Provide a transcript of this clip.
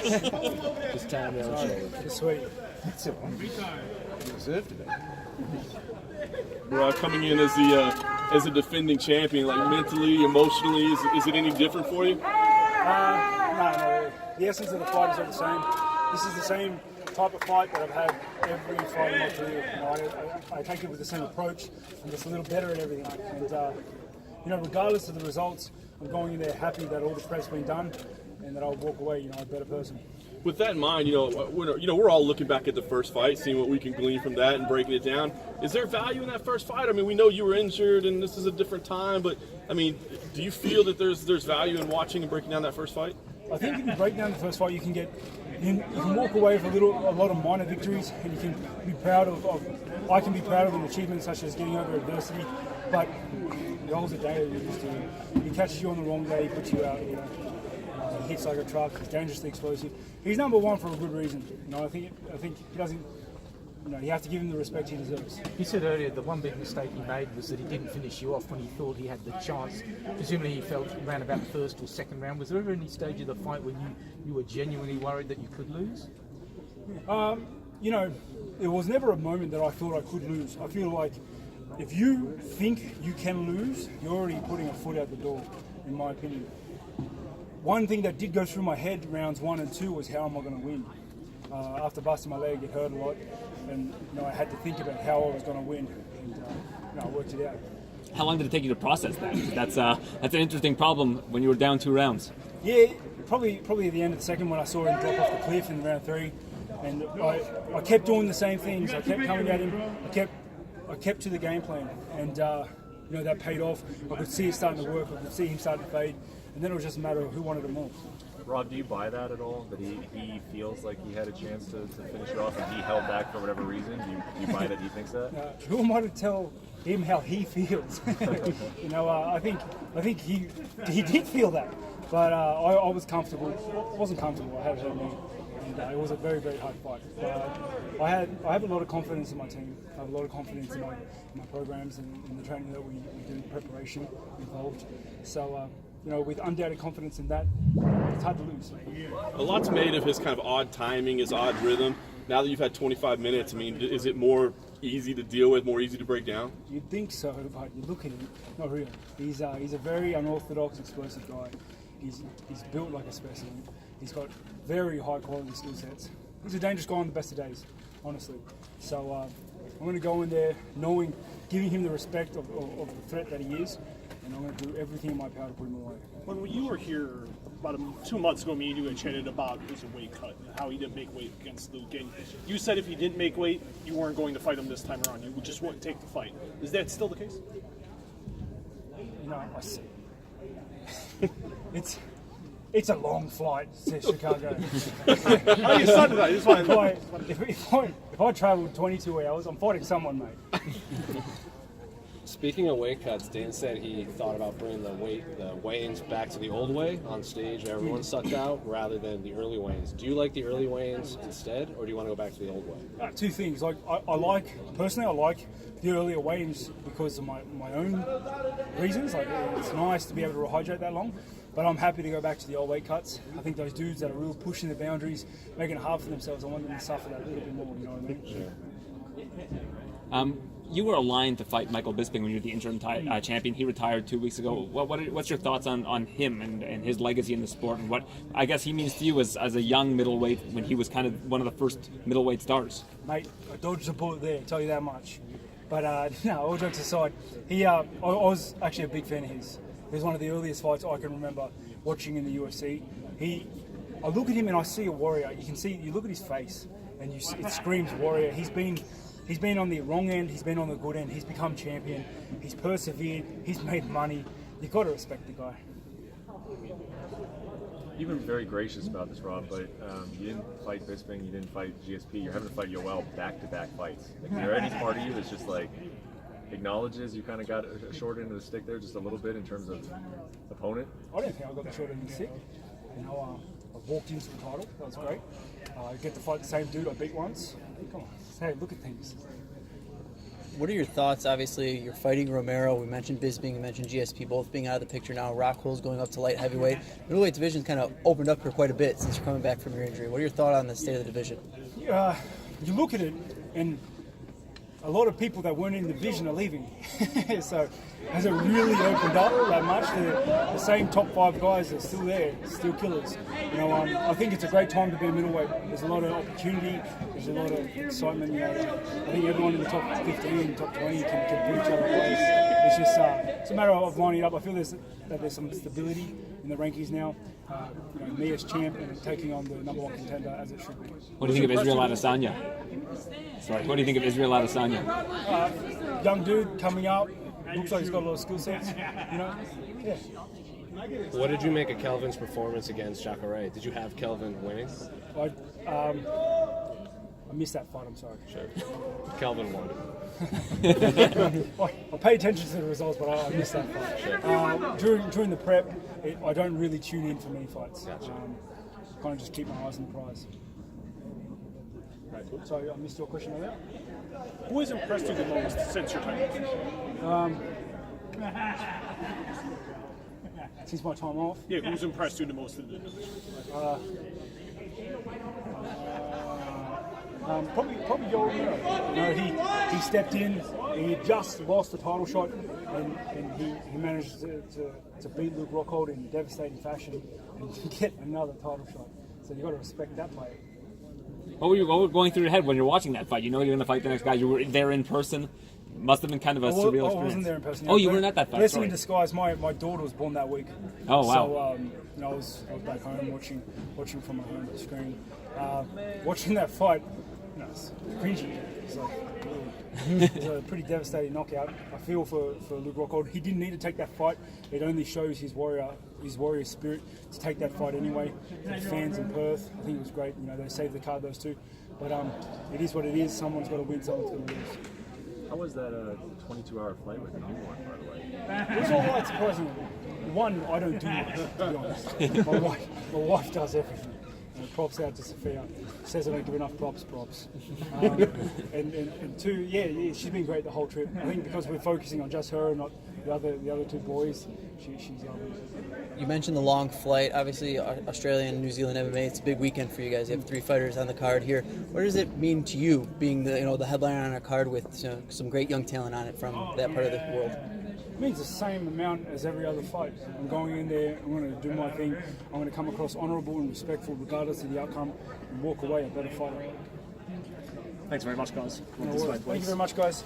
Just time down the shoulder. It's sweet. It's a one. You deserved it. We're coming in as a defending champion, like mentally, emotionally, is it any different for you? No. The essence of the fight is all the same. This is the same type of fight that I've had every fight in my career. You know, I take it with the same approach. I'm just a little better at everything. And you know, regardless of the results, I'm going in there happy that all the prep's been done, and that I'll walk away, you know, a better person. With that in mind, we're all looking back at the first fight, seeing what we can glean from that and breaking it down. Is there value in that first fight? I mean, we know you were injured and this is a different time, but I mean, do you feel that there's value in watching and breaking down that first fight? I think if you break down the first fight, you can walk away with a lot of minor victories, and you can be proud of I can be proud of an achievement such as getting over adversity. But the whole day, he catches you on the wrong day, he puts you out. You know, he hits like a truck. He's dangerously explosive. He's number one for a good reason. You know, I think he doesn't. You know, you have to give him the respect he deserves. He said earlier the one big mistake he made was that he didn't finish you off when he thought he had the chance. Presumably he felt around about the first or second round. Was there ever any stage of the fight when you were genuinely worried that you could lose? You know, it was never a moment that I thought I could lose. I feel like if you think you can lose, you're already putting a foot out the door, in my opinion. One thing that did go through my head rounds 1 and 2 was how am I going to win? After busting my leg, it hurt a lot, and you know, I had to think about how I was going to win, and you know, I worked it out. How long did it take you to process that? That's an interesting problem when you were down 2 rounds. Yeah, probably at the end of the second when I saw him drop off the cliff in round 3, and I kept doing the same things. I kept coming at him. I kept to the game plan, and you know, that paid off. I could see it starting to work. I could see him starting to fade, and then it was just a matter of who wanted it more. Rob, do you buy that at all? That he feels like he had a chance to finish it off and he held back for whatever reason? Do you buy that he thinks that? Who am I to tell him how he feels? You know, I think he did feel that, but I was comfortable. I wasn't comfortable. I had it on me, and it was a very, very hard fight. But I have a lot of confidence in my team. I have a lot of confidence in my programs and in the training that we do, preparation involved. So. You know, with undoubted confidence in that, it's hard to lose. A lot's made of his kind of odd timing, his odd rhythm. Now that you've had 25 minutes, I mean, is it more easy to deal with, more easy to break down? You'd think so, but you look at him, not really. He's a very unorthodox, explosive guy. He's built like a specimen. He's got very high quality skill sets. He's a dangerous guy on the best of days, honestly. So I'm going to go in there knowing, giving him the respect of the threat that he is. And I'm going to do everything in my power to put him away. When you were here about 2 months ago, me and you had chatted about his weight cut and how he didn't make weight against Luke. And you said if he didn't make weight, you weren't going to fight him this time around. You just wouldn't take the fight. Is that still the case? You know, it's a long flight to Chicago. How you started that? If I traveled 22 hours, I'm fighting someone, mate. Speaking of weight cuts, Dan said he thought about bringing the weigh-ins back to the old way on stage. Everyone sucked out rather than the early weigh-ins. Do you like the early weigh-ins instead, or do you want to go back to the old way? 2 things. Like I like the earlier weigh-ins because of my own reasons. Like it's nice to be able to rehydrate that long. But I'm happy to go back to the old weight cuts. I think those dudes that are real pushing the boundaries, making it hard for themselves, I want them to suffer that a little bit more. You know what I mean? You were aligned to fight Michael Bisping when you were the interim champion. He retired 2 weeks ago. What's your thoughts on him and his legacy in the sport, and what I guess he means to you as a young middleweight when he was kind of one of the first middleweight stars? Mate, I dodged a bullet there, I'll tell you that much. But no, all jokes aside, I was actually a big fan of his. It was one of the earliest fights I can remember watching in the UFC. I look at him and I see a warrior. You look at his face and it screams warrior. He's been on the wrong end, he's been on the good end, he's become champion, he's persevered, he's made money. You've got to respect the guy. You've been very gracious about this, Rob, but you didn't fight Bisping, you didn't fight GSP, you're having to fight Yoel back-to-back fights. Like, is there any part of you that's just like, acknowledges you kind of got a short end of the stick there just a little bit in terms of opponent? I don't think I got the short end of the stick. You know, I walked into the title, that was great. I get to fight the same dude I beat once. Come on, hey, look at things. What are your thoughts? Obviously, you're fighting Romero. We mentioned Bisping, we mentioned GSP, both being out of the picture now. Rockhole's going up to light heavyweight. Middleweight division's kind of opened up here quite a bit since you're coming back from your injury. What are your thoughts on the state of the division? You look at it, and a lot of people that weren't in the division are leaving. So has it really opened up that much? The same top 5 guys are still there, still killers. I think it's a great time to be a middleweight. There's a lot of opportunity. There's a lot of excitement. I think everyone in the top 15, top 20 can put each other in place. It's just it's a matter of lining up. I feel that there's some stability in the rankings now. Me as champ and taking on the number 1 contender as it should be. What do you think of Israel Adesanya? Sorry, what do you think of Israel Adesanya? Young dude coming up. Looks like he's got a lot of skill sets. Yeah. What did you make of Kelvin's performance against Jacare? Did you have Kelvin winning? I missed that fight. I'm sorry. Sure. Kelvin won. I pay attention to the results, but I missed that fight. During the prep, I don't really tune in for many fights. Gotcha. Kind of just keep my eyes on the prize. Sorry, I missed your question earlier. Who has impressed you the most since your time? Since my time off? Yeah, who's impressed you the most in the division? Probably Yoel Romero. He stepped in. He just lost the title shot, and he managed to beat Luke Rockhold in devastating fashion and get another title shot. So you got to respect that player. What were going through your head when you're watching that fight? You know you're going to fight the next guy. You were there in person. Must have been kind of a surreal experience. I wasn't there in person. Oh, you weren't at that fight. Blessing in disguise. My daughter was born that week. Oh wow. So I was back home watching from my home screen. Watching that fight, it's cringy. It's like, it was a pretty devastating knockout. I feel for Luke Rockhold. He didn't need to take that fight. It only shows his warrior spirit to take that fight anyway. For the fans in Perth, I think it was great. They saved the card, those two. But it is what it is. Someone's got to win. Someone's got to lose. How was that 22-hour flight with the newborn, by the way? It was all right, surprisingly. One, I don't do much, to be honest. My wife does everything. Props out to Sophia. Says I don't give enough props. And two, yeah, she's been great the whole trip. I think because we're focusing on just her and not the other 2 boys, she's lovely. You mentioned the long flight. Obviously, Australia and New Zealand MMA, it's a big weekend for you guys. You have 3 fighters on the card here. What does it mean to you, being the headliner on a card with some great young talent on it from that part of the world? It means the same amount as every other fight. I'm going in there, I'm going to do my thing, I'm going to come across honourable and respectful regardless of the outcome and walk away a better fighter. Thanks very much, guys. Thank you very much, guys.